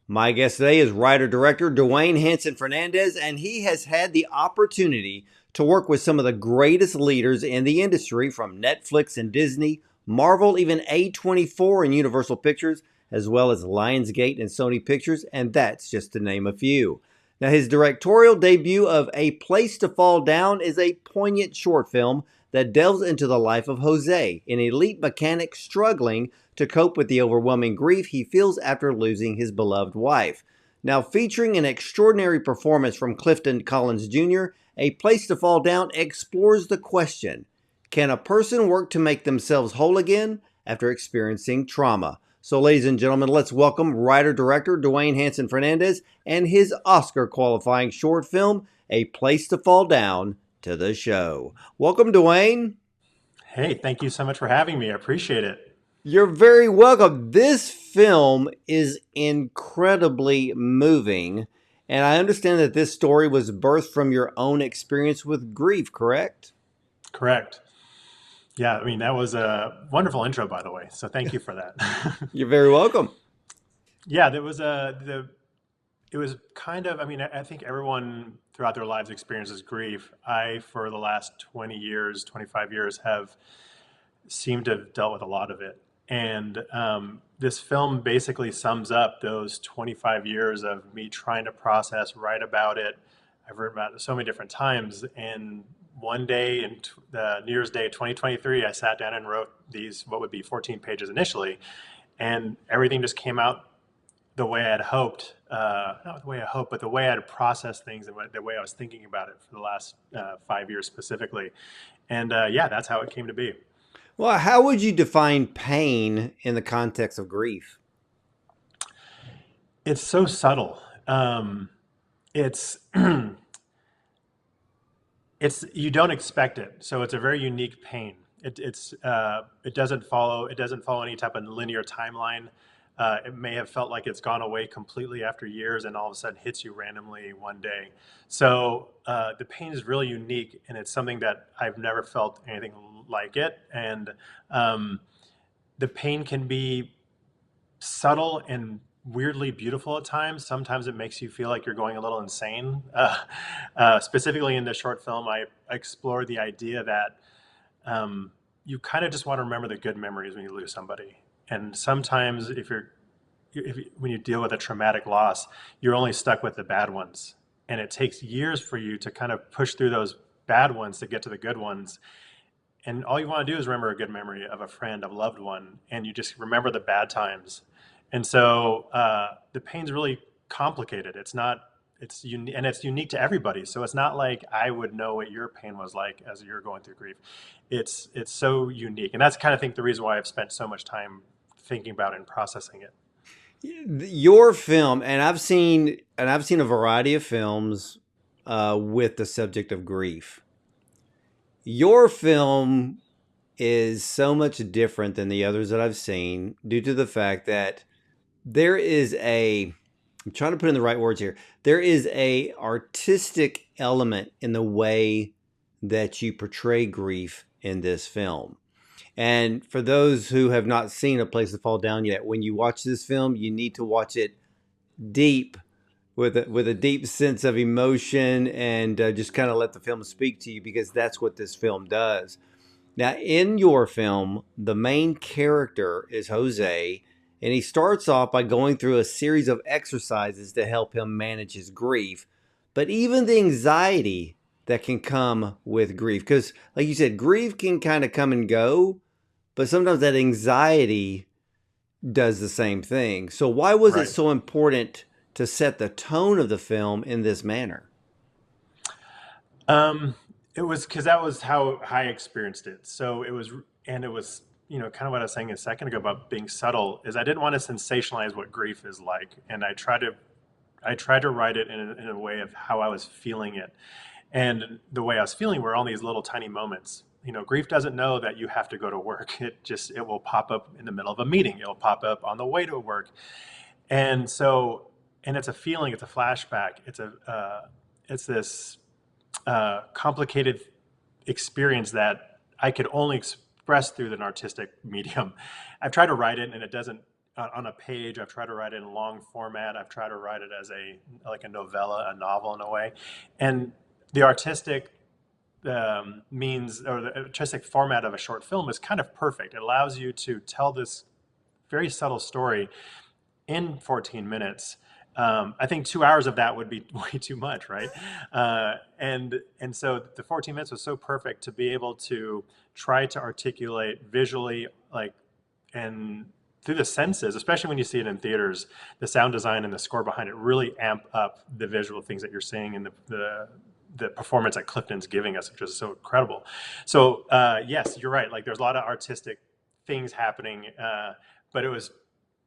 My guest today is writer-director Duane Fernandez, and he has had the opportunity to work with some of the greatest leaders in the industry, from Netflix and Disney, Marvel, even A24 and Universal Pictures, as well as Lionsgate and Sony Pictures, and that's just to name a few. Now, his directorial debut of A Place to Fall Down is a poignant short film that delves into the life of Jose, an elite mechanic struggling to cope with the overwhelming grief he feels after losing his beloved wife. Now, featuring an extraordinary performance from Clifton Collins Jr., A Place to Fall Down explores the question, can a person work to make themselves whole again after experiencing trauma? So, ladies and gentlemen, let's welcome writer-director Duane Fernandez and his Oscar-qualifying short film, A Place to Fall Down, to the show. Welcome, Duane. Hey, thank you so much for having me. I appreciate it. You're very welcome. This film is incredibly moving, and I understand that this story was birthed from your own experience with grief, correct? Correct. Yeah, I mean, that was a wonderful intro, by the way. So thank you for that. You're very welcome. Yeah, it was kind of, I mean, I think everyone throughout their lives experiences grief. I, for the last 20 years, 25 years, have seemed to have dealt with a lot of it. And this film basically sums up those 25 years of me trying to process, write about it. I've written about it so many different times. And one day in the New Year's Day 2023, I sat down and wrote these, what would be 14 pages initially. And everything just came out the way I had hoped. Not the way I hoped, but the way I had processed things and the way I was thinking about it for the last 5 years specifically. And yeah, that's how it came to be. Well, how would you define pain in the context of grief? It's so subtle. It's it's you don't expect it, so it's a very unique pain. It doesn't follow any type of linear timeline. It may have felt like it's gone away completely after years, and all of a sudden hits you randomly one day. So the pain is really unique, and it's something that I've never felt anything like it. And the pain can be subtle and weirdly beautiful at times. Sometimes it makes you feel like you're going a little insane. Specifically in this short film, I explored the idea that you kind of just want to remember the good memories when you lose somebody. And sometimes when you deal with a traumatic loss, you're only stuck with the bad ones. And it takes years for you to kind of push through those bad ones to get to the good ones. And all you want to do is remember a good memory of a friend, of a loved one, and you just remember the bad times. And so the pain's really complicated. It's unique to everybody. So it's not like I would know what your pain was like as you're going through grief. It's so unique. And that's kind of, I think, the reason why I've spent so much time thinking about it and processing it. Your film, and I've seen a variety of films with the subject of grief. Your film is so much different than the others that I've seen due to the fact that there is I'm trying to put in the right words here. There is a artistic element in the way that you portray grief in this film. And for those who have not seen A Place to Fall Down yet, when you watch this film, you need to watch it deep, with a deep sense of emotion, and just kind of let the film speak to you, because that's what this film does. Now, in your film, the main character is Jose, and he starts off by going through a series of exercises to help him manage his grief, but even the anxiety that can come with grief. Because, like you said, grief can kind of come and go, but sometimes that anxiety does the same thing. So why was it so important to set the tone of the film in this manner? It was because that was how I experienced it. So it was, kind of what I was saying a second ago about being subtle, is I didn't want to sensationalize what grief is like. And I tried to write it in a way of how I was feeling it. And the way I was feeling were all these little tiny moments. grief doesn't know that you have to go to work. It will pop up in the middle of a meeting. It will pop up on the way to work. And so, and it's a feeling, it's a flashback. It's this complicated experience that I could only express through an artistic medium. I've tried to write it, and it doesn't on a page. I've tried to write it in long format. I've tried to write it as a novella, a novel in a way, and the artistic means, or the artistic format of a short film is kind of perfect. It allows you to tell this very subtle story in 14 minutes. I think 2 hours of that would be way too much, right? And so the 14 minutes was so perfect to be able to try to articulate visually, like, and through the senses, especially when you see it in theaters, the sound design and the score behind it really amp up the visual things that you're seeing in the performance that Clifton's giving us, which is so incredible. So yes, you're right. Like, there's a lot of artistic things happening, but it was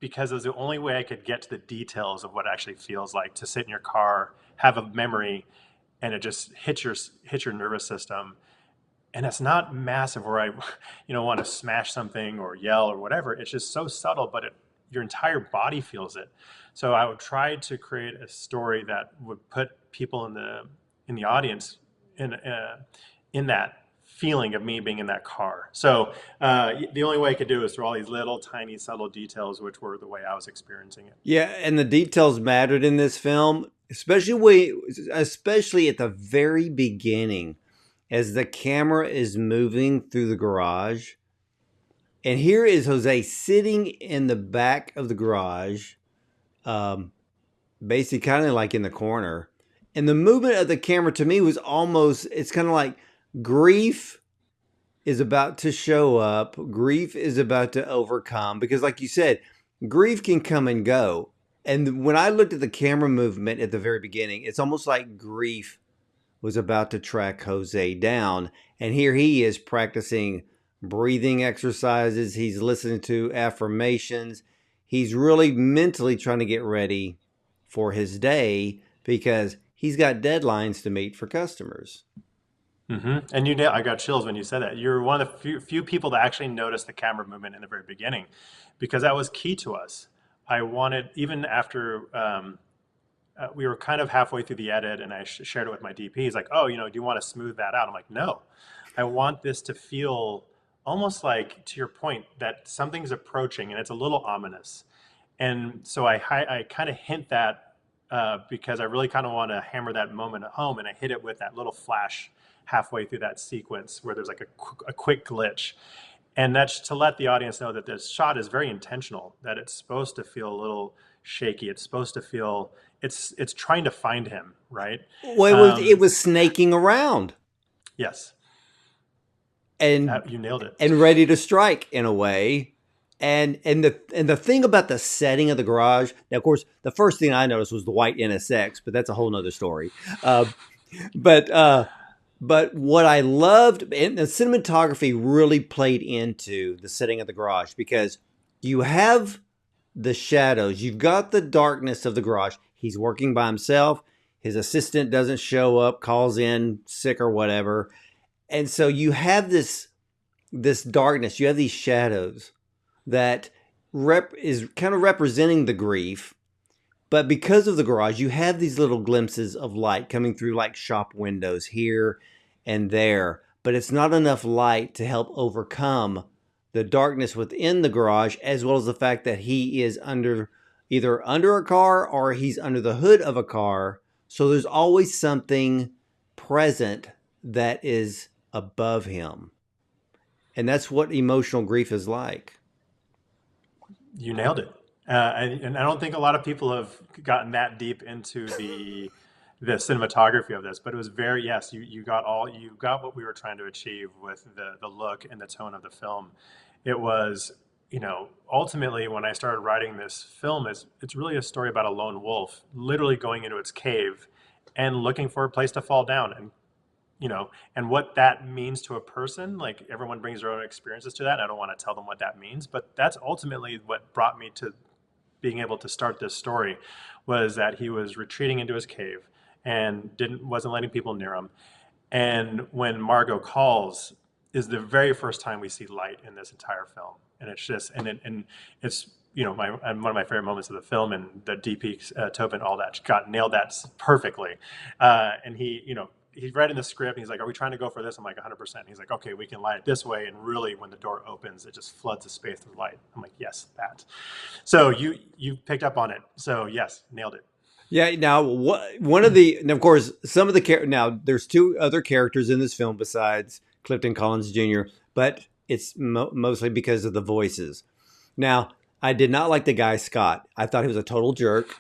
because it was the only way I could get to the details of what it actually feels like to sit in your car, have a memory, and it just hits your nervous system. And it's not massive where I, want to smash something or yell or whatever. It's just so subtle, but your entire body feels it. So I would try to create a story that would put people in the audience in that feeling of me being in that car. So the only way I could do is through all these little tiny subtle details, which were the way I was experiencing it. Yeah, and the details mattered in this film, especially at the very beginning, as the camera is moving through the garage. And here is Jose sitting in the back of the garage, basically kind of like in the corner. And the movement of the camera to me was almost, it's kind of like grief is about to show up. Grief is about to overcome. Because like you said, grief can come and go. And when I looked at the camera movement at the very beginning, it's almost like grief was about to track Jose down. And here he is practicing breathing exercises. He's listening to affirmations. He's really mentally trying to get ready for his day because he's got deadlines to meet for customers. Mm-hmm. And I got chills when you said that. You're one of the few people that actually noticed the camera movement in the very beginning, because that was key to us. I wanted, even after we were kind of halfway through the edit, and I shared it with my DP. He's like, "Oh, do you want to smooth that out?" I'm like, "No, I want this to feel almost like, to your point, that something's approaching, and it's a little ominous." And so I kind of hint that because I really kind of want to hammer that moment at home, and I hit it with that little flash halfway through that sequence where there's like a quick glitch. And that's to let the audience know that this shot is very intentional, that it's supposed to feel a little shaky. It's supposed to feel, it's trying to find him, right? Well, it was snaking around Yes, and you nailed it. and ready to strike in a way. And the thing about the setting of the garage, now of course the first thing I noticed was the white NSX, but that's a whole nother story. But what I loved, and the cinematography really played into the setting of the garage, because you have the shadows, you've got the darkness of the garage. He's working by himself. His assistant doesn't show up, calls in sick or whatever. And so you have this darkness, you have these shadows that is kind of representing the grief. But because of the garage, you have these little glimpses of light coming through like shop windows here and there. But it's not enough light to help overcome the darkness within the garage, as well as the fact that he is either under a car or he's under the hood of a car. So there's always something present that is above him. And that's what emotional grief is like. You nailed it. And I don't think a lot of people have gotten that deep into the cinematography of this, but it was very, yes, you got what we were trying to achieve with the look and the tone of the film. It was, ultimately when I started writing this film, it's really a story about a lone wolf literally going into its cave and looking for a place to fall down, and what that means to a person. Like, everyone brings their own experiences to that. I don't want to tell them what that means, but that's ultimately what brought me to being able to start this story, was that he was retreating into his cave and wasn't letting people near him. And when Margot calls, is the very first time we see light in this entire film, and it's just and it's my and one of my favorite moments of the film, and the DP Tobin, all that got nailed that perfectly, and he read in the script, and he's like, "Are we trying to go for this?" I'm like, 100%. He's like, "Okay, we can light it this way," and really, when the door opens, it just floods the space with light. I'm like, "Yes, that." So you picked up on it. So yes, nailed it. Yeah. Now, one of the, and of course, some of the now there's two other characters in this film besides Clifton Collins Jr., but it's mostly because of the voices. Now, I did not like the guy Scott. I thought he was a total jerk.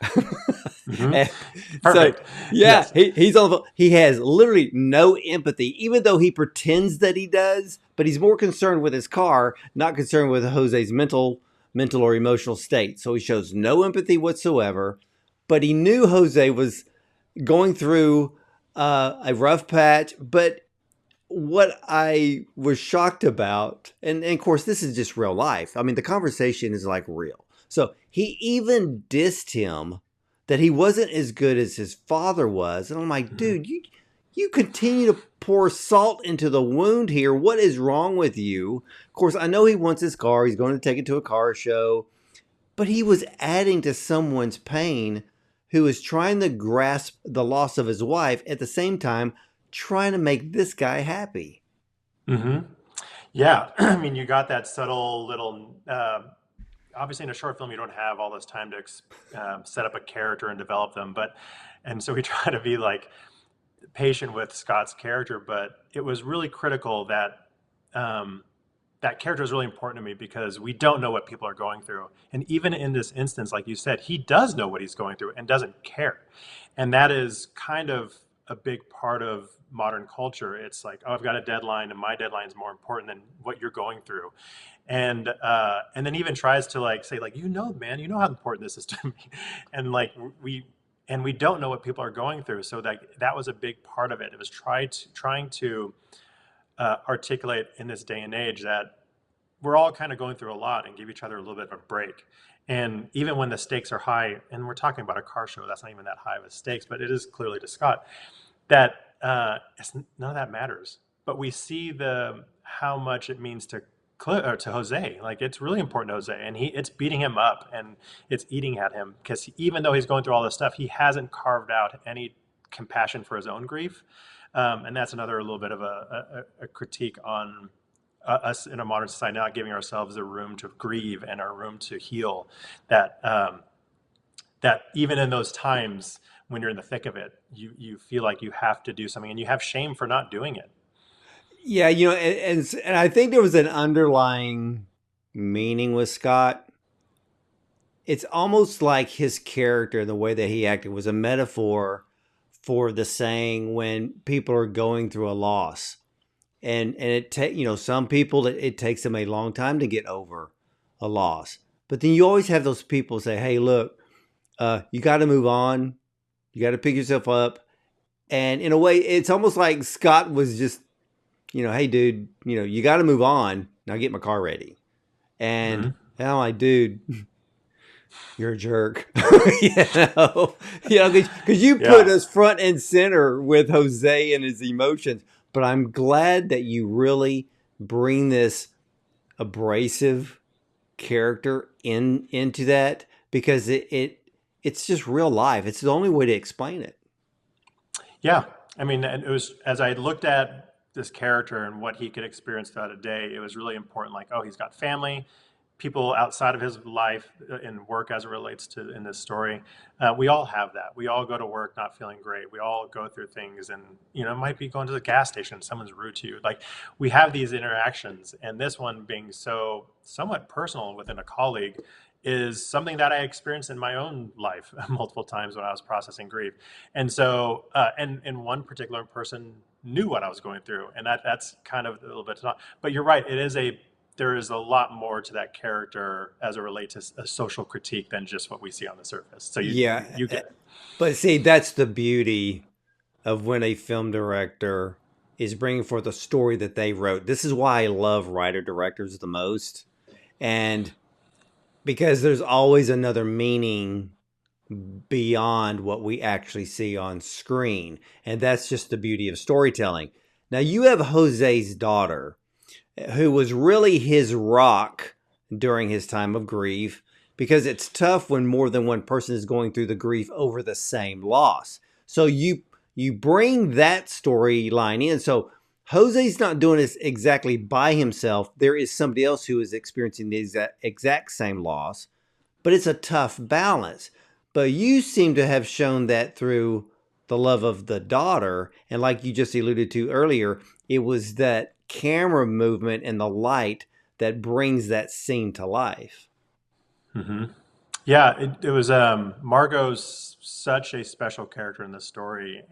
Hmm. And so, Perfect. yeah, Yes. he's on the, he has literally no empathy, even though he pretends that he does. But he's more concerned with his car, not concerned with Jose's mental or emotional state. So he shows no empathy whatsoever. But he knew Jose was going through a rough patch. But what I was shocked about, and of course, this is just real life. I mean, the conversation is like real. So he even dissed him that he wasn't as good as his father was. And I'm like, Hmm. dude, you continue to pour salt into the wound here. What is wrong with you? Of course, I know he wants his car. He's going to take it to a car show. But he was adding to someone's pain who is trying to grasp the loss of his wife at the same time trying to make this guy happy. Hmm. Yeah, I mean, you got that subtle little. Obviously, in a short film, you don't have all this time to set up a character and develop them, and so we try to be like patient with Scott's character, but it was really critical that um, that character is really important to me because we don't know what people are going through, and even in this instance, like you said, he does know what he's going through and doesn't care, and that is kind of a big part of modern culture. It's like, oh, I've got a deadline, and my deadline is more important than what you're going through, and then even tries to like say like, man, you know how important this is to me, and like we don't know what people are going through. So that was a big part of it. It was trying to articulate in this day and age that we're all kind of going through a lot and give each other a little bit of a break. And even when the stakes are high, and we're talking about a car show, that's not even that high of a stakes, but it is clearly to Scott that none of that matters. But we see the how much it means to or to Jose. Like it's really important to Jose, and it's beating him up and it's eating at him because even though he's going through all this stuff, he hasn't carved out any compassion for his own grief, and that's another little bit of a critique on us in a modern society not giving ourselves the room to grieve and our room to heal. That that even in those times when you're in the thick of it, you feel like you have to do something, and you have shame for not doing it. Yeah, and I think there was an underlying meaning with Scott. It's almost like his character, the way that he acted, was a metaphor for the saying when people are going through a loss. And some people it takes them a long time to get over a loss. But then you always have those people say, "Hey, look, you got to move on. You got to pick yourself up." And in a way, it's almost like Scott was just, "Hey, dude, you got to move on. Now get my car ready." And Hmm. I'm like, "Dude, you're a jerk." you because you put Yeah. us front and center with Jose and his emotions. But I'm glad that you really bring this abrasive character into that because it's just real life. It's the only way to explain it. Yeah, I mean, and it was as I looked at this character and what he could experience throughout a day, it was really important. Like, oh, he's got family, people outside of his life and work as it relates to in this story. We all have that. We all go to work not feeling great. We all go through things, and it might be going to the gas station. Someone's rude to you. Like, we have these interactions, and this one being so somewhat personal within a colleague is something that I experienced in my own life multiple times when I was processing grief. And so, and one particular person knew what I was going through, and that's kind of a little bit. But you're right. There is a lot more to that character as it relates to a social critique than just what we see on the surface. So Yeah, you get it. but see, that's the beauty of when a film director is bringing forth a story that they wrote. This is why I love writer directors the most, and because there's always another meaning beyond what we actually see on screen. And that's just the beauty of storytelling. Now, you have Jose's daughter. who was really his rock during his time of grief, because it's tough when more than one person is going through the grief over the same loss. So you bring that storyline in. So Jose's not doing this exactly by himself. There is somebody else who is experiencing the exact same loss, but it's a tough balance. But you seem to have shown that through the love of the daughter. And like you just alluded to earlier, it was that camera movement and the light that brings that scene to life. Hmm. Yeah, it was Margot's such a special character in this story,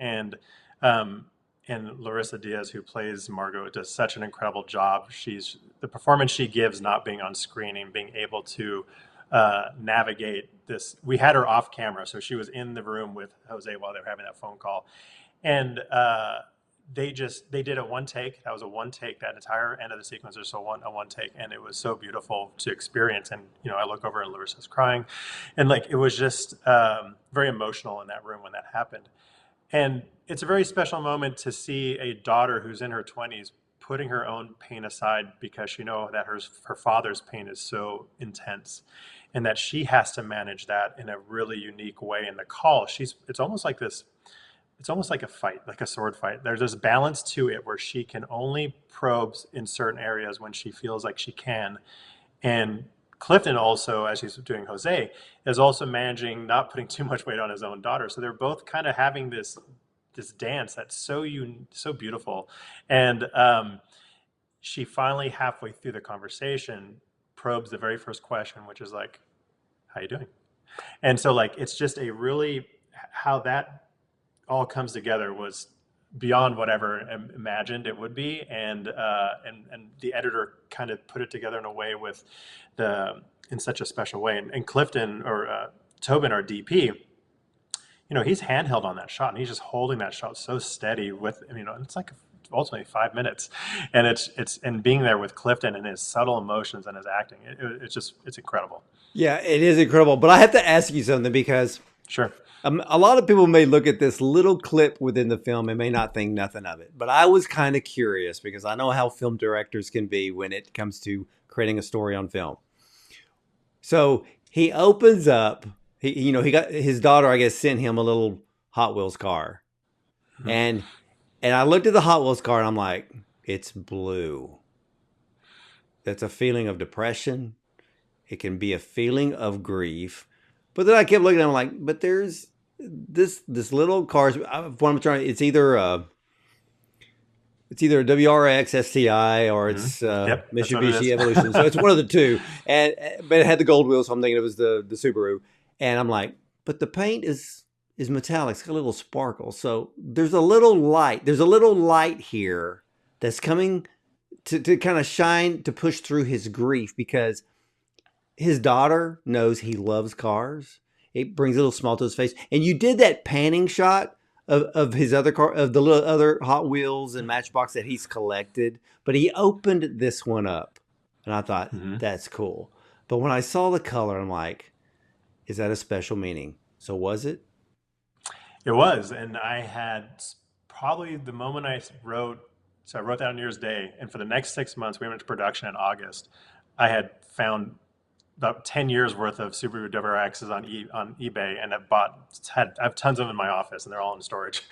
um, and Larissa Diaz, who plays Margot, does such an incredible job. She's the performance she gives, not being on screen and being able to navigate this. We had her off camera, so she was in the room with Jose while they were having that phone call, and they did a one take. That was a one take. That entire end of the sequence was a one take, and it was so beautiful to experience. And I look over and Larissa's crying, and like it was just very emotional in that room when that happened. And it's a very special moment to see a daughter who's in her 20s putting her own pain aside because she knows that her father's pain is so intense, and that she has to manage that in a really unique way. In the call, it's almost like this, it's almost like a fight, like a sword fight. There's this balance to it where she can only probe in certain areas when she feels like she can. And Clifton also, as he's doing Jose, is also managing not putting too much weight on his own daughter. So they're both kind of having this dance that's so beautiful. And she finally, halfway through the conversation, probes the very first question, which is like, "How you doing?" And so like it's just a really how that all comes together was beyond whatever imagined it would be, and the editor kind of put it together in a way with the in such a special way. And Clifton or Tobin, our DP, he's handheld on that shot, and he's just holding that shot so steady with it's like ultimately 5 minutes, and it's and being there with Clifton and his subtle emotions and his acting, it's incredible. Yeah, it is incredible. But I have to ask you something because Sure. a lot of people may look at this little clip within the film and may not think nothing of it. But I was kind of curious because I know how film directors can be when it comes to creating a story on film. So he opens up. He got his daughter, I guess, sent him a little Hot Wheels car, Mhm. and I looked at the Hot Wheels car and I'm like, it's blue. That's a feeling of depression. It can be a feeling of grief. But then I kept looking at him like, but there's this little car. What I'm trying, it's either a WRX STI or Mhm. it's Yep, that's what it Mitsubishi is. Evolution. So it's one of the two. And but it had the gold wheels, so I'm thinking it was the Subaru. And I'm like, but the paint is metallic. It's got a little sparkle. So there's a little light. There's a little light here that's coming to kind of shine to push through his grief because his daughter knows he loves cars. It brings a little smile to his face. And you did that panning shot of his other car, of the little other Hot Wheels and Matchbox that he's collected. But he opened this one up. And I thought, Mhm. that's cool. But when I saw the color, I'm like, is that a special meaning? So was it? It was, and I had probably the moment I wrote. So I wrote that on New Year's Day, and for the next 6 months, we went into production in August. I had found about 10 years worth of Subaru WRXs on eBay, and I have tons of them in my office, and they're all in storage.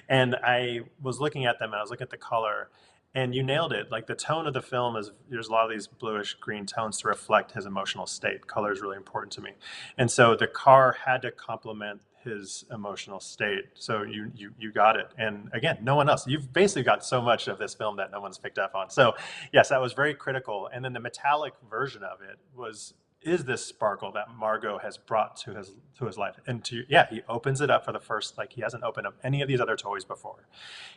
And I was looking at them, and I was looking at the color, and you nailed it. Like the tone of the film is there's a lot of these bluish green tones to reflect his emotional state. Color is really important to me, and so the car had to complement his emotional state. So you got it. And again, no one else. You've basically got so much of this film that no one's picked up on. So yes, that was very critical. And then the metallic version of it was is this sparkle that Margot has brought to his life. And to yeah, he opens it up for the first, like he hasn't opened up any of these other toys before.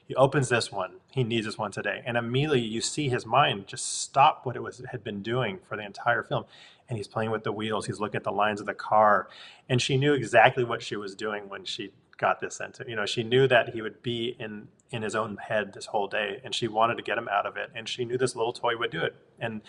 He opens this one. He needs this one today. And immediately you see his mind just stop what it was had been doing for the entire film. And he's playing with the wheels. He's looking at the lines of the car. And she knew exactly what she was doing when she got this into, she knew that he would be in his own head this whole day, and she wanted to get him out of it, and she knew this little toy would do it. And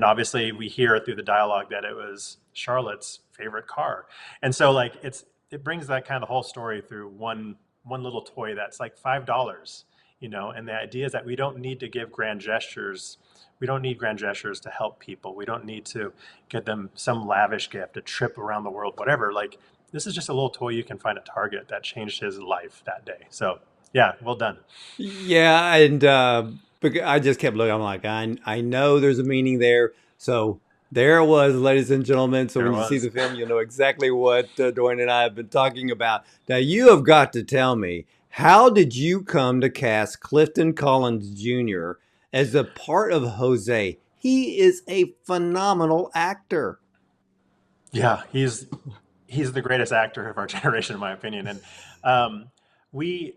obviously we hear through the dialogue that it was Charlotte's favorite car. And so like it brings that kind of the whole story through one little toy that's like $5, And the idea is that we don't need to give grand gestures. We don't need grand gestures to help people. We don't need to get them some lavish gift, a trip around the world, whatever. Like, this is just a little toy you can find at Target that changed his life that day. So, yeah, well done. Yeah, and I just kept looking. I'm like, I know there's a meaning there. So there it was, ladies and gentlemen. So There when it you see was. the film, you'll know exactly what Duane and I have been talking about. Now you have got to tell me, how did you come to cast Clifton Collins Jr. as a part of Jose? He is a phenomenal actor. Yeah, he's the greatest actor of our generation, in my opinion. And um, we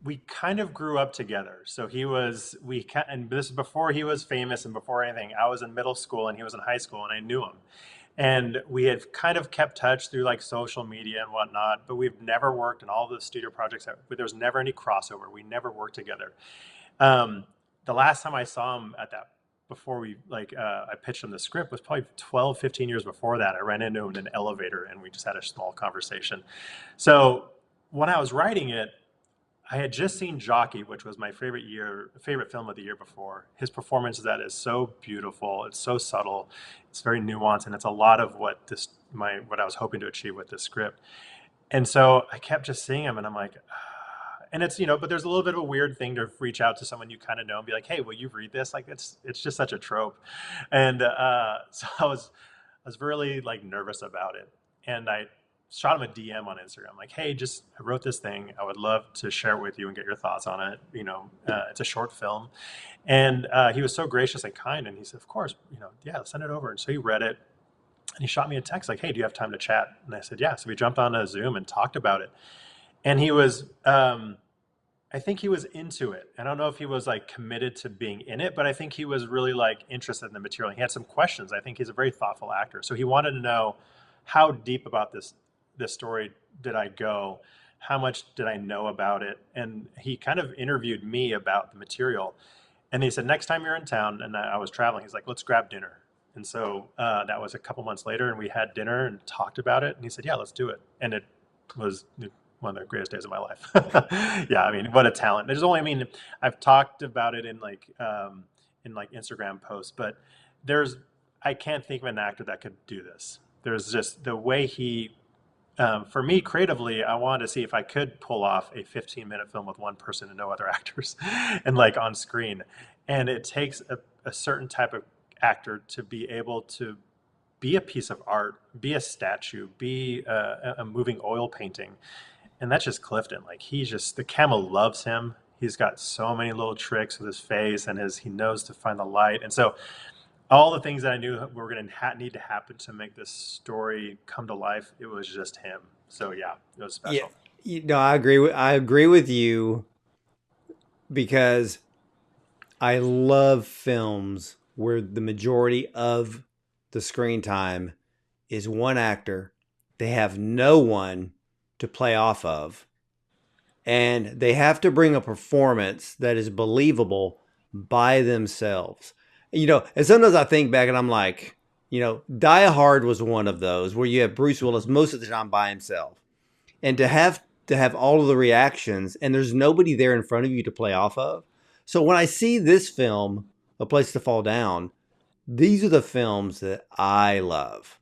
we kind of grew up together. So and this is before he was famous and before anything. I was in middle school and he was in high school, and I knew him. And we had kind of kept touch through like social media and whatnot, but we've never worked in all the studio projects. There was never any crossover. We never worked together. Um, the last time I saw him at that, before I pitched him the script, was probably 12, 15 years before that. I ran into him in an elevator and we just had a small conversation. So when I was writing it, I had just seen Jockey, which was my favorite film of the year before. His performance of that is so beautiful. It's so subtle. It's very nuanced, and it's a lot of what I was hoping to achieve with this script. And so I kept just seeing him, and I'm like, and it's but there's a little bit of a weird thing to reach out to someone you kind of know and be like, hey, will you read this? Like it's just such a trope, and so I was really like nervous about it, and I shot him a DM on Instagram, like, hey, I wrote this thing. I would love to share it with you and get your thoughts on it. It's a short film, and he was so gracious and kind, and he said, of course, yeah, send it over. And so he read it, and he shot me a text like, hey, do you have time to chat? And I said, yeah. So we jumped on a Zoom and talked about it, and he was. I think he was into it. I don't know if he was like committed to being in it, but I think he was really like interested in the material. He had some questions. I think he's a very thoughtful actor. So he wanted to know, how deep about this story did I go? How much did I know about it? And he kind of interviewed me about the material. And he said, next time you're in town, and I was traveling, he's like, let's grab dinner. And so that was a couple months later, and we had dinner and talked about it. And he said, yeah, let's do it. And it was one of the greatest days of my life. Yeah, I mean, what a talent. I've talked about it in like Instagram posts, but there's I can't think of an actor that could do this. There's just the way for me creatively, I wanted to see if I could pull off a 15-minute film with one person and no other actors, and like on screen. And it takes a certain type of actor to be able to be a piece of art, be a statue, be a moving oil painting. And that's just Clifton. Like, the camera loves him. He's got so many little tricks with his face, and he knows to find the light. And so all the things that I knew were going to need to happen to make this story come to life, it was just him. So yeah, it was Yeah, special. I agree with you because I love films where the majority of the screen time is one actor. They have no one to play off of, and they have to bring a performance that is believable by themselves. And sometimes I think back and I'm like, Die Hard was one of those where you have Bruce Willis most of the time by himself. And to have all of the reactions and there's nobody there in front of you to play off of. So when I see this film, A Place to Fall Down, these are the films that I love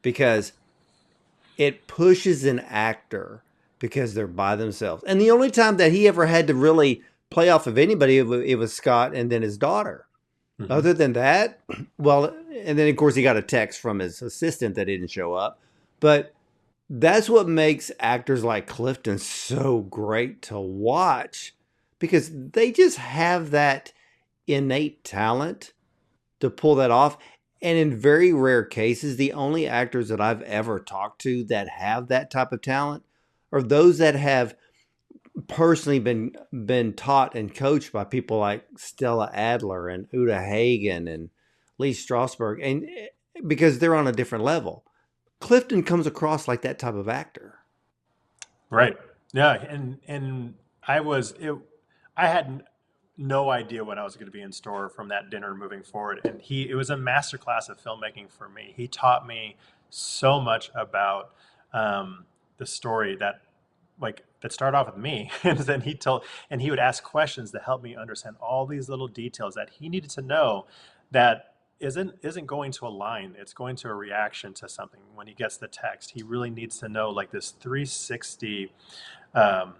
because it pushes an actor because they're by themselves. And the only time that he ever had to really play off of anybody, it was Scott and then his daughter. Hmm. Other than that, well, and then of course he got a text from his assistant that didn't show up. But that's what makes actors like Clifton so great to watch because they just have that innate talent to pull that off. And in very rare cases, the only actors that I've ever talked to that have that type of talent are those that have personally been taught and coached by people like Stella Adler and Uta Hagen and Lee Strasberg, and because they're on a different level. Clifton comes across like that type of actor. Right. Yeah. And I had no idea what I was going to be in store from that dinner moving forward. And it was a masterclass of filmmaking for me. He taught me so much about the story that like that started off with me, and then he would ask questions to help me understand all these little details that he needed to know that isn't going to a line. It's going to a reaction to something. When he gets the text, he really needs to know like this 360 um,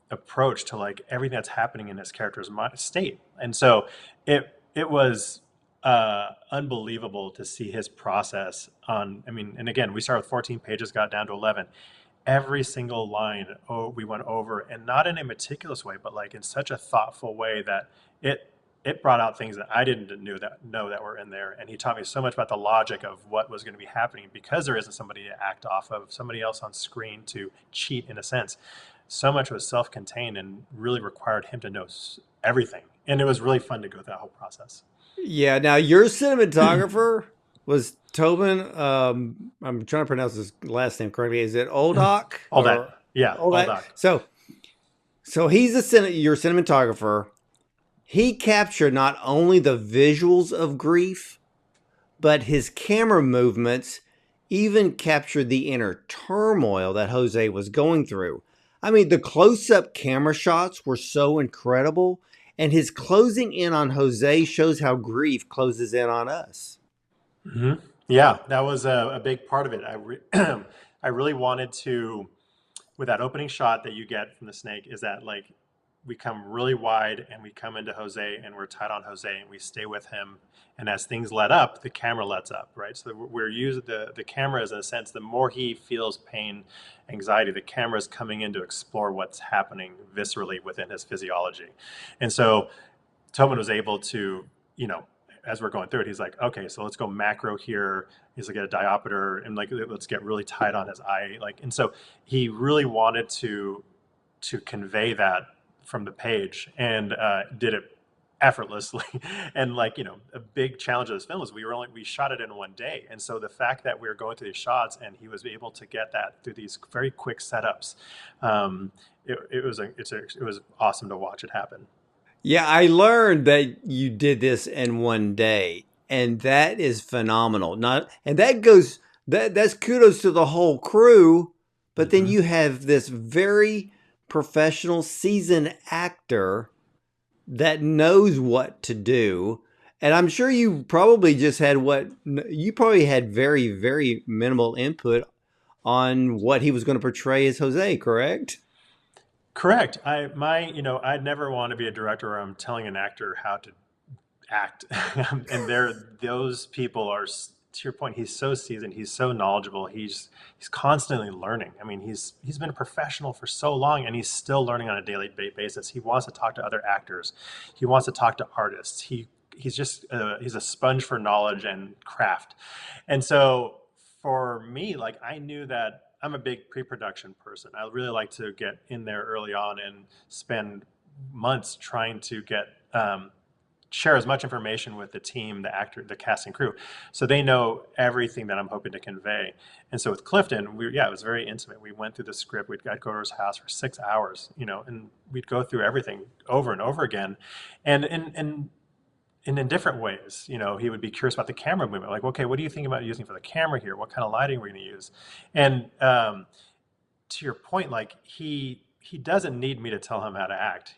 approach to like everything that's happening in his character's state. And so it was unbelievable to see his process on. I mean, and again, we started with 14 pages, got down to 11. Every single line, we went over, and not in a meticulous way, but like in such a thoughtful way that it brought out things that I didn't know that were in there. And he taught me so much about the logic of what was going to be happening because there isn't somebody to act off of, somebody else on screen to cheat in a sense. So much was self-contained and really required him to know everything. And it was really fun to go through that whole process. Yeah. Now your cinematographer was Tobin. I'm trying to pronounce his last name correctly. Is it Oldoc All or that, yeah, all Oldoc? that. So he's your cinematographer. He captured not only the visuals of grief, but his camera movements even captured the inner turmoil that Jose was going through. I mean, the close-up camera shots were so incredible, and his closing in on Jose shows how grief closes in on us. Hmm. Yeah, that was a big part of it. I really wanted to, with that opening shot that you get from the snake, is that like we come really wide and we come into Jose and we're tight on Jose and we stay with him. And as things let up, the camera lets up, right? So we're using the camera as in a sense, the more he feels pain, anxiety, the camera is coming in to explore what's happening viscerally within his physiology. And so Tobin was able to, as we're going through it, he's like, okay, so let's go macro here. He's like, get a diopter and like, let's get really tight on his eye. Like, and so he really wanted to convey that from the page and did it effortlessly. And like, a big challenge of this film is we shot it in one day. And so the fact that we were going through these shots and he was able to get that through these very quick setups, it was awesome to watch it happen. Yeah, I learned that you did this in one day, and that is phenomenal. Not and that goes that's kudos to the whole crew, but then Hmm. you have this very professional seasoned actor that knows what to do. And I'm sure you probably just had you probably had very, very minimal input on what he was going to portray as Jose, correct? Correct. I'd never want to be a director where I'm telling an actor how to act. And those people are, to your point, he's so seasoned, he's so knowledgeable, he's constantly learning. I mean, he's been a professional for so long and he's still learning on a daily basis. He wants to talk to other actors. He wants to talk to artists. He's a sponge for knowledge and craft. And so for me, like I knew that I'm a big pre-production person. I really like to get in there early on and spend months trying to get share as much information with the team, the actor, the cast and crew, so they know everything that I'm hoping to convey. And so with Clifton, it was very intimate. We went through the script. I'd go to his house for 6 hours, and we'd go through everything over and over again, and in different ways. He would be curious about the camera movement, like, okay, what do you think about using for the camera here? What kind of lighting we're going to use? And to your point, like he doesn't need me to tell him how to act.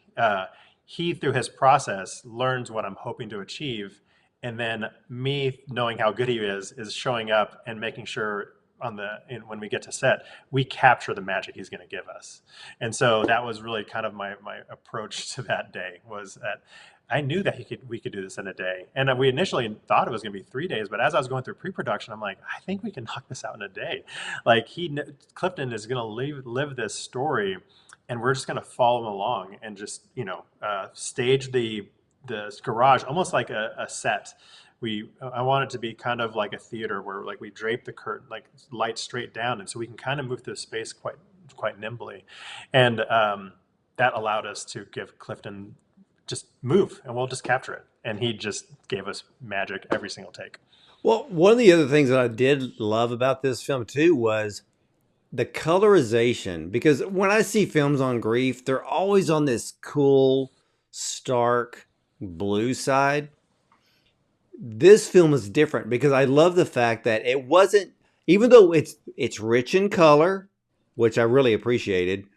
He, through his process, learns what I'm hoping to achieve, and then me knowing how good he is showing up and making sure when we get to set, we capture the magic he's going to give us. And so that was really kind of my approach to that day, was that I knew that we could do this in a day. And we initially thought it was going to be 3 days, but as I was going through pre-production, I'm like, I think we can knock this out in a day. Like Clifton is going to live this story, and we're just going to follow him along and just stage the garage almost like a set. I want it to be kind of like a theater where like we drape the curtain, like light straight down, and so we can kind of move through the space quite nimbly, and that allowed us to give Clifton just move and we'll just capture it. And he just gave us magic every single take. Well, one of the other things that I did love about this film too was the colorization, because when I see films on grief, they're always on this cool, stark blue side. This film is different because I love the fact that it wasn't, even though it's rich in color, which I really appreciated,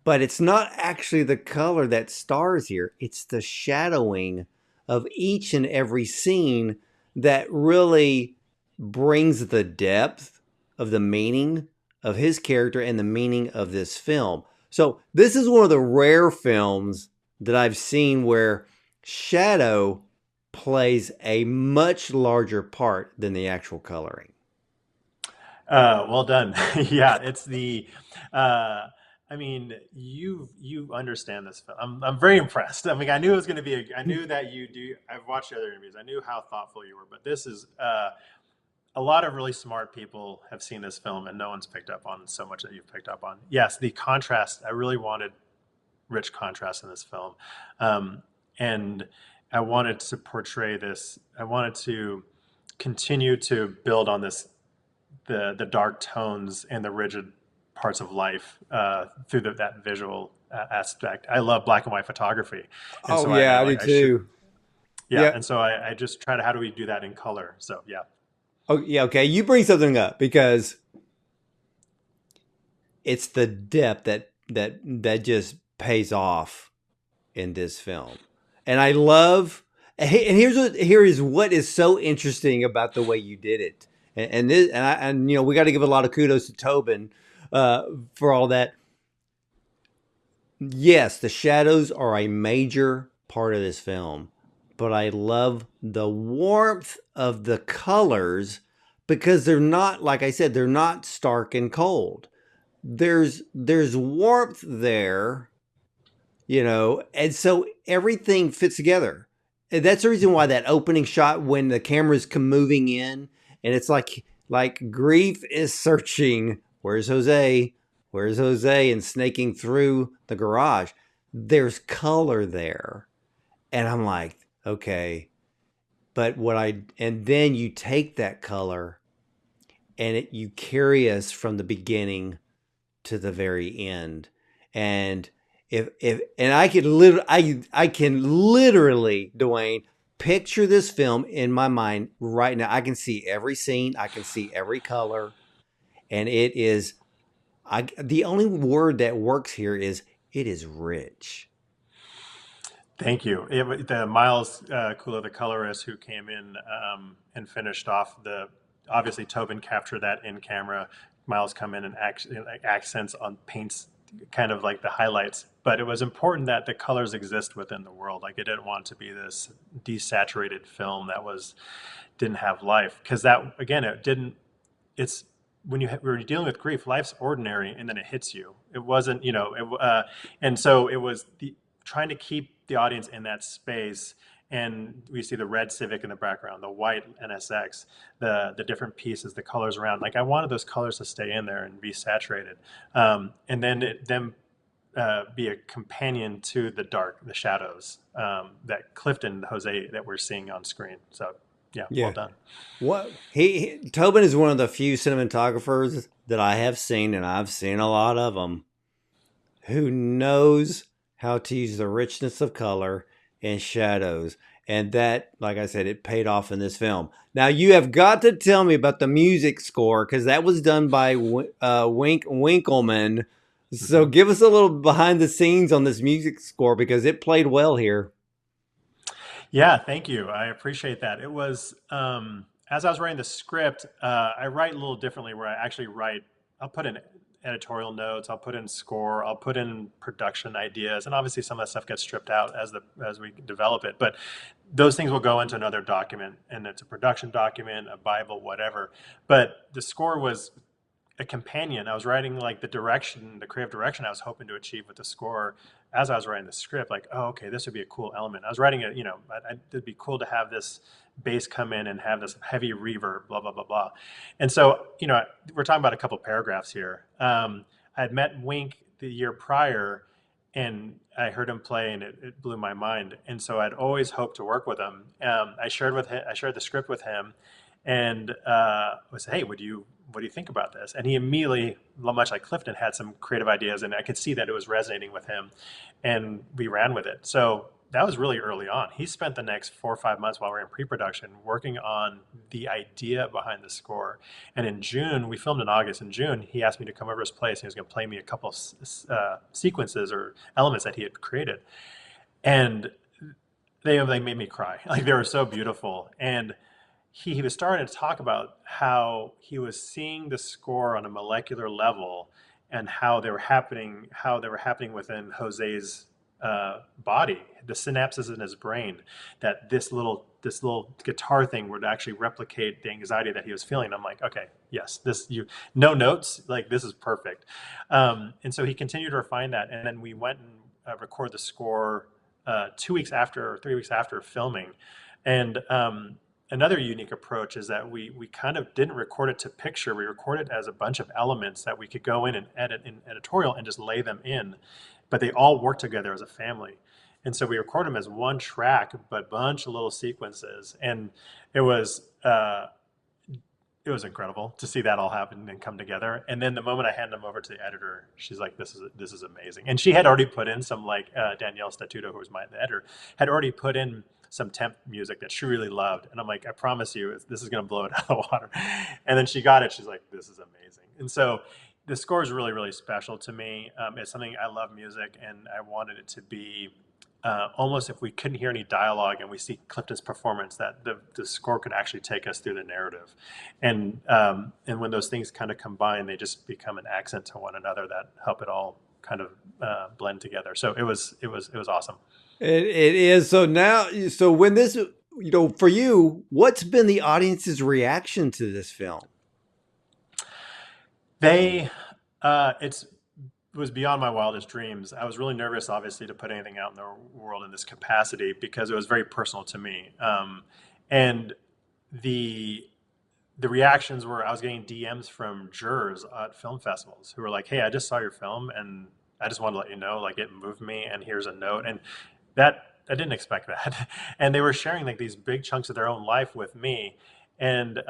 but it's not actually the color that stars here. It's the shadowing of each and every scene that really brings the depth of the meaning of his character and the meaning of this film. So, this is one of the rare films that I've seen where shadow plays a much larger part than the actual coloring. Well done. Yeah, it's the. Uh, I mean, you understand this film. I'm very impressed. I mean, I knew it was going to be. I knew that you do. I've watched the other interviews. I knew how thoughtful you were, but this is a lot of really smart people have seen this film, and no one's picked up on so much that you've picked up on. Yes, the contrast. I really wanted rich contrast in this film, um, and I wanted to portray this. I wanted to continue to build on this the dark tones and the rigid parts of life through that visual aspect. I love black and white photography, and Oh so yeah, I I do like I shoot. too. Yeah, Yeah. and so I just try to how do we do that in color? So yeah, Oh yeah. Okay. You bring something up because it's the depth that just pays off in this film, and I love. And here is what is so interesting about the way you did it, and you know we got to give a lot of kudos to Tobin uh, for all that. Yes, the shadows are a major part of this film, but I love the warmth of the colors because they're not, like I said, they're not stark and cold. There's warmth there, you know, and so everything fits together. And that's the reason why that opening shot when the camera's moving in and it's like grief is searching, where's Jose? Where's Jose? And snaking through the garage. There's color there. And I'm like, okay, but what I and then you take that color and you carry us from the beginning to the very end. And if and I can literally, Duane, picture this film in my mind right now. I can see every scene, I can see every color, and it is I the only word that works here is it is rich. thank you. The Miles Kula, the colorist who came in and finished off the. Obviously, Tobin captured that in camera. Miles come in and accents on paints, kind of like the highlights. But it was important that the colors exist within the world. Like it didn't want to be this desaturated film that was didn't have life because that again it didn't. It's when when you're dealing with grief, life's ordinary, and then it hits you. It wasn't, and so it was trying to keep the audience in that space. And we see the red Civic in the background, the white NSX, the different pieces, the colors around. Like I wanted those colors to stay in there and be saturated, and then be a companion to the dark, the shadows that Clifton Jose that we're seeing on screen. So yeah, well Yeah. done. What Tobin is one of the few cinematographers that I have seen, and I've seen a lot of them, who knows how to use the richness of color and shadows. And that, like I said, it paid off in this film. Now, you have got to tell me about the music score because that was done by Winkleman. So, Mhm. give us a little behind the scenes on this music score because it played well here. Yeah, thank you. I appreciate that. It was as I was writing the script, I write a little differently. Where I actually write, I'll put in editorial notes, I'll put in score, I'll put in production ideas, and obviously some of that stuff gets stripped out as we develop it. But those things will go into another document, and it's a production document, a Bible, whatever. But the score was a companion. I was writing like the direction, the creative direction I was hoping to achieve with the score as I was writing the script. Like, oh, okay, this would be a cool element. I was writing it, it'd be cool to have this bass come in and have this heavy reverb, blah, blah, blah, blah. And so, we're talking about a couple paragraphs here. I had met Wink the year prior and I heard him play and it blew my mind. And so I'd always hoped to work with him. I shared the script with him and was, hey, what do you think about this? And he immediately, much like Clifton, had some creative ideas, and I could see that it was resonating with him, and we ran with it. So that was really early on. He spent the next 4 or 5 months while we were in pre-production working on the idea behind the score. And in June, we filmed in August. In June, he asked me to come over to his place. And he was going to play me a couple of sequences or elements that he had created, and they made me cry. Like they were so beautiful. And he was starting to talk about how he was seeing the score on a molecular level and how they were happening within Jose's body, the synapses in his brain, that this little guitar thing would actually replicate the anxiety that he was feeling. I'm like, okay, yes, this you no notes, like this is perfect. And so he continued to refine that, and then we went and recorded the score 2 weeks after, or 3 weeks after filming, and another unique approach is that we kind of didn't record it to picture. We recorded as a bunch of elements that we could go in and edit in editorial and just lay them in, but they all work together as a family. And so we record them as one track, but a bunch of little sequences, and it was uh, it was incredible to see that all happen and come together. And then the moment I hand them over to the editor, she's like, this is amazing." And she had already put in some, like, Danielle Statuto, who was the editor, had already put in some temp music that she really loved. And I'm like, "I promise you, this is going to blow it out of the water." And then she got it. She's like, "This is amazing." And so the score is really, really special to me. It's something, I love music, and I wanted it to be almost, if we couldn't hear any dialogue and we see Clifton's performance, that the score could actually take us through the narrative. And when those things kind of combine, they just become an accent to one another that help it all kind of blend together. So it was awesome. It is. So now, so when this, for you, what's been the audience's reaction to this film? They, it was beyond my wildest dreams. I was really nervous, obviously, to put anything out in the world in this capacity because it was very personal to me. And the the reactions were, I was getting DMs from jurors at film festivals who were like, "Hey, I just saw your film and I just wanted to let you know, like, it moved me, and here's a note." And that, I didn't expect that. And they were sharing like these big chunks of their own life with me. And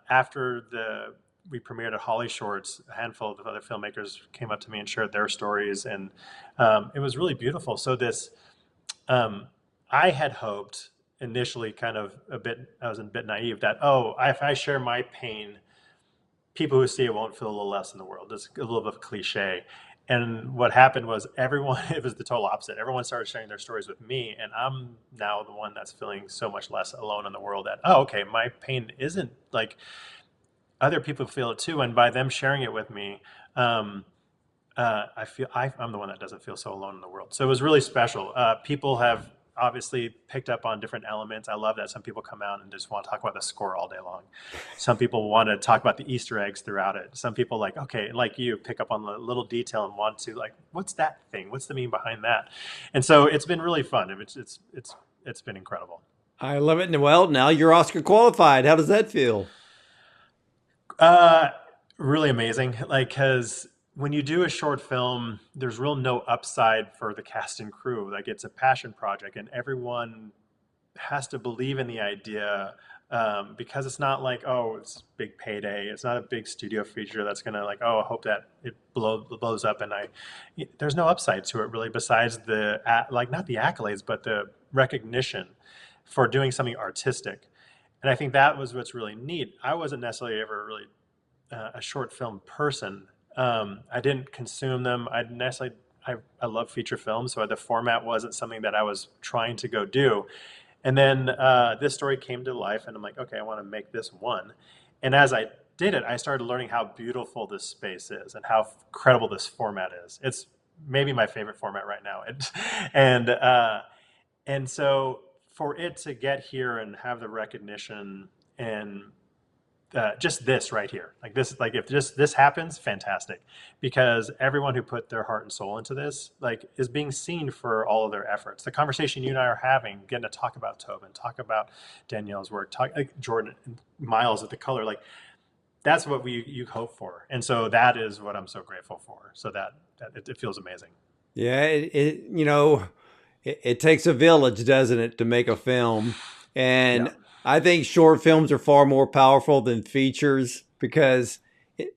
after the we premiered at Holly Shorts, a handful of other filmmakers came up to me and shared their stories, and it was really beautiful. So this, um, I had hoped initially, kind of a bit, I was a bit naive, that, oh, if I share my pain, people who see it won't feel a little less in the world. It's a little bit of a cliche. And what happened was everyone, it was the total opposite. Everyone started sharing their stories with me, and I'm now the one that's feeling so much less alone in the world, that, oh, okay, my pain isn't like, other people feel it too. And by them sharing it with me, um, I'm the one that doesn't feel so alone in the world. So it was really special. People have obviously picked up on different elements. I love that some people come out and just want to talk about the score all day long. Some people want to talk about the Easter eggs throughout it. Some people, like, okay, like you, pick up on the little detail and want to, like, what's that thing? What's the meaning behind that? And so it's been really fun. It's been incredible. I love it. And well, now you're Oscar qualified. How does that feel? Uh, Really amazing. Like, because when you do a short film, there's real no upside for the cast and crew. Like, it's a passion project, and everyone has to believe in the idea, because it's not like, oh, it's a big payday. It's not a big studio feature that's gonna, like, oh, I hope that it blows up. And there's no upside to it really, besides like, not the accolades, but the recognition for doing something artistic. And I think that was what's really neat. I wasn't necessarily ever really a short film person. I didn't consume them. I love feature films, so the format wasn't something that I was trying to go do. And then this story came to life, and I'm like, okay, I want to make this one. And as I did it, I started learning how beautiful this space is and how incredible this format is. It's maybe my favorite format right now. And and so for it to get here and have the recognition, and just this right here, like this, like, if this happens, fantastic, because everyone who put their heart and soul into this, like, is being seen for all of their efforts. The conversation you and I are having, getting to talk about Tobin, talk about Danielle's work, talk like Jordan and Miles at the color, like, that's what you hope for. And so that is what I'm so grateful for. So that it feels amazing. Yeah, it takes a village, doesn't it, to make a film? Yeah. And I think short films are far more powerful than features because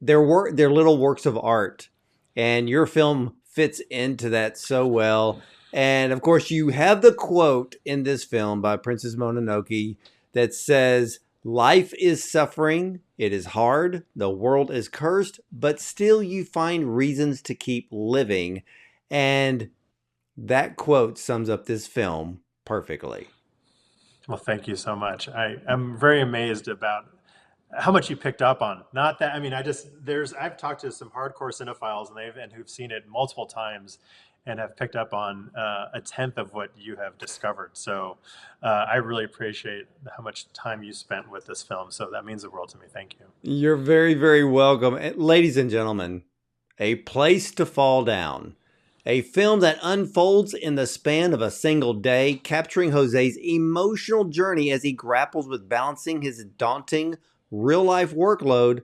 they're little works of art, and your film fits into that so well. And of course, you have the quote in this film by Princess Mononoke that says, "Life is suffering, it is hard, the world is cursed, but still you find reasons to keep living." And that quote sums up this film perfectly. Well, thank you so much. I'm very amazed about how much you picked up on. Not that, I mean, I've talked to some hardcore cinephiles and who've seen it multiple times and have picked up on a tenth of what you have discovered. So I really appreciate how much time you spent with this film. So that means the world to me. Thank you. You're very, very welcome. Ladies and gentlemen, A Place to Fall Down. A film that unfolds in the span of a single day, capturing Jose's emotional journey as he grapples with balancing his daunting real-life workload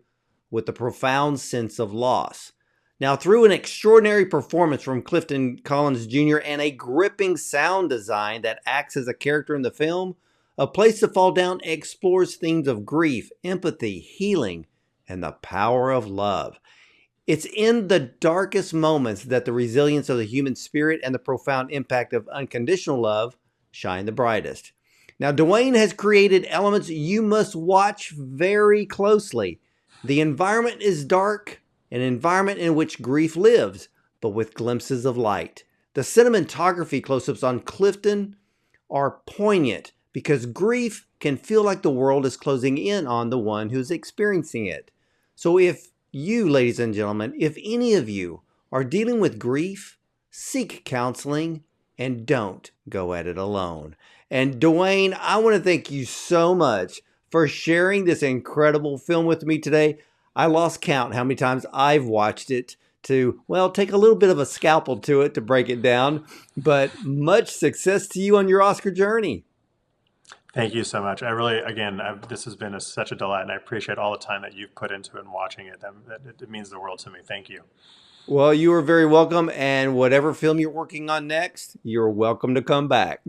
with the profound sense of loss. Now, through an extraordinary performance from Clifton Collins Jr. and a gripping sound design that acts as a character in the film, A Place to Fall Down explores themes of grief, empathy, healing, and the power of love. It's in the darkest moments that the resilience of the human spirit and the profound impact of unconditional love shine the brightest. Now, Duane has created elements you must watch very closely. The environment is dark, an environment in which grief lives, but with glimpses of light. The cinematography close-ups on Clifton are poignant because grief can feel like the world is closing in on the one who's experiencing it. So if you, ladies and gentlemen, if any of you are dealing with grief, seek counseling and don't go at it alone. And Duane, I want to thank you so much for sharing this incredible film with me today. I lost count how many times I've watched it to, well, take a little bit of a scalpel to it to break it down. But much success to you on your Oscar journey. Thank you so much. I really, again, this has been such a delight, and I appreciate all the time that you've put into it and watching it. It means the world to me. Thank you. Well, you are very welcome. And whatever film you're working on next, you're welcome to come back.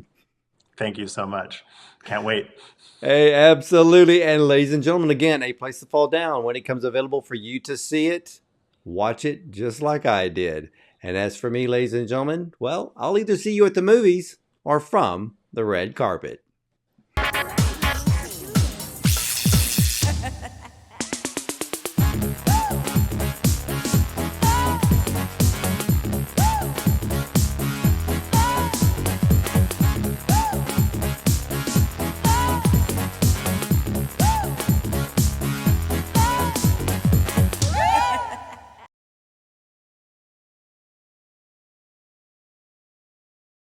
Thank you so much. Can't wait. Hey, absolutely. And ladies and gentlemen, again, A Place to Fall Down. When it comes available for you to see it, watch it just like I did. And as for me, ladies and gentlemen, well, I'll either see you at the movies or from the red carpet.